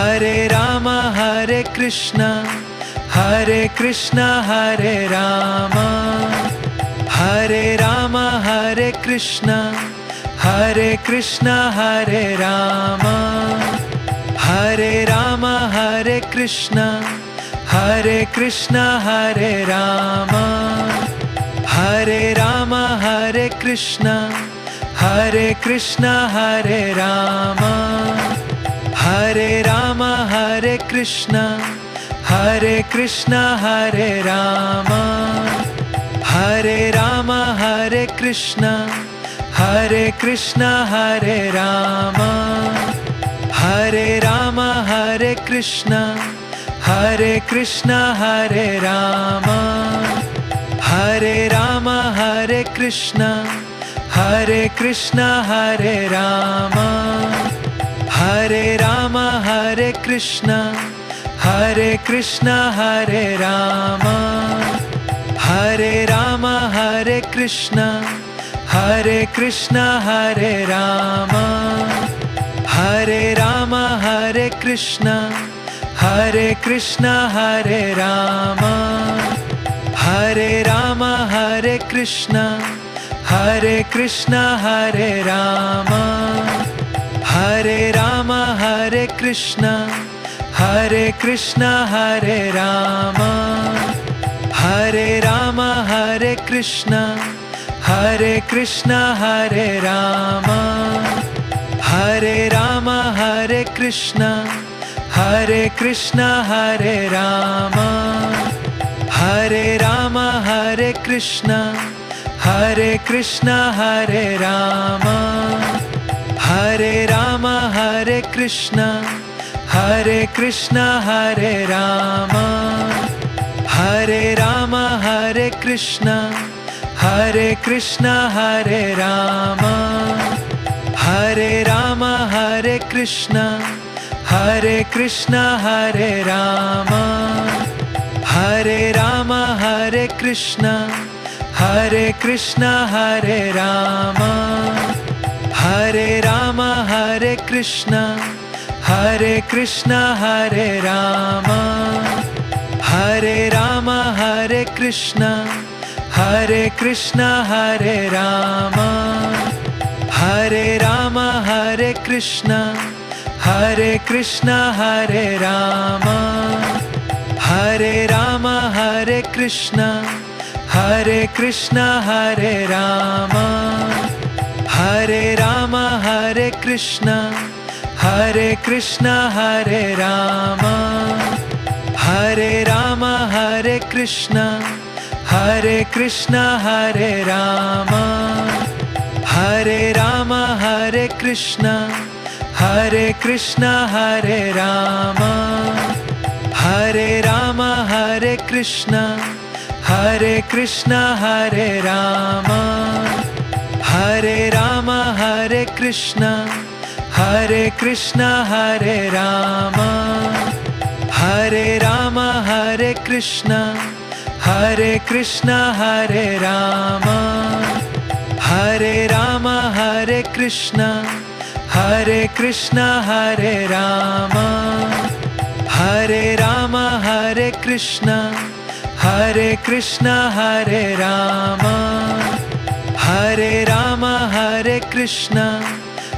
Hare Rama Hare Krishna Hare Krishna Hare Rama Hare Rama Hare Krishna Hare Krishna Hare Rama Hare Rama Hare Krishna Hare Krishna Hare Rama Hare Rama Hare Krishna Hare Krishna Hare Rama Hare Rama Hare Krishna Hare Krishna Hare Rama Hare Rama Hare Krishna Hare Krishna Hare Rama Hare Rama Hare Krishna Hare Krishna Hare Rama Hare Rama Hare Krishna Hare Krishna Hare Rama Hare Rama Hare Krishna Hare Krishna Hare Rama Hare Rama Hare Krishna Hare Krishna Hare Rama Hare Rama Hare Krishna Hare Krishna Hare Rama Hare Rama Hare Krishna Hare Krishna Hare Rama Hare Rama Hare Krishna Hare Krishna Hare Rama Hare Rama Hare Krishna Hare Krishna Hare Rama Hare Rama Hare Krishna Hare Krishna Hare Rama Hare Rama Hare Krishna Hare Krishna Hare Rama Hare Rama Hare Krishna Hare Krishna Hare Rama Hare Rama Hare Krishna Hare Krishna Hare Rama Hare Rama Hare Krishna Hare Krishna Hare Rama Hare Rama Hare Krishna Hare Krishna Hare Rama Hare Rama Hare Krishna Hare Krishna Hare Rama Hare Rama Hare Krishna Hare Krishna Hare Rama Hare Rama Hare Krishna Hare Krishna Hare Rama Hare Rama Hare Krishna Hare Krishna Hare Rama Hare Rama Hare Krishna Hare Krishna Hare Rama Hare Rama Hare Krishna Hare Krishna Hare Rama Hare Rama Hare Krishna Hare Krishna Hare Rama Hare Rama Hare Krishna Hare Krishna Hare Rama Hare Rama Hare Krishna Hare Krishna Hare Rama Hare Rama Hare Krishna Hare Krishna Hare Rama Hare Rama Hare Krishna Hare Krishna Hare Rama Hare Rama Hare Krishna Hare Krishna Hare Rama Hare Rama Hare Krishna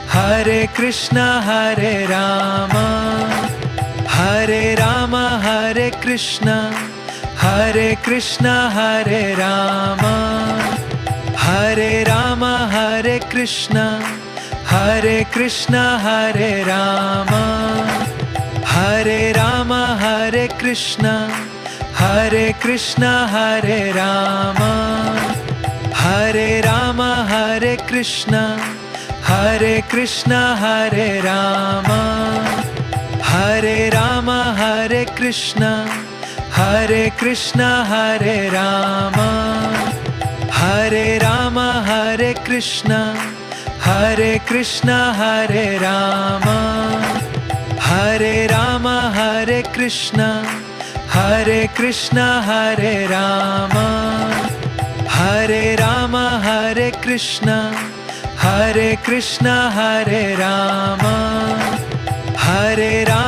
Hare Krishna Hare Rama Hare Rama Hare Krishna Hare Krishna Hare Rama Hare Rama Hare Krishna Hare Krishna Hare Rama Hare Rama Hare Krishna Hare Krishna Hare Rama Hare Rama Hare Krishna Hare Krishna Hare Rama Hare Rama Hare Krishna Hare Krishna Hare Rama Hare Rama Hare Krishna Hare Krishna Hare Rama Hare Rama Hare Krishna Hare Krishna Hare Rama Hare Rama Hare Krishna Hare Krishna Hare Rama Hare Rama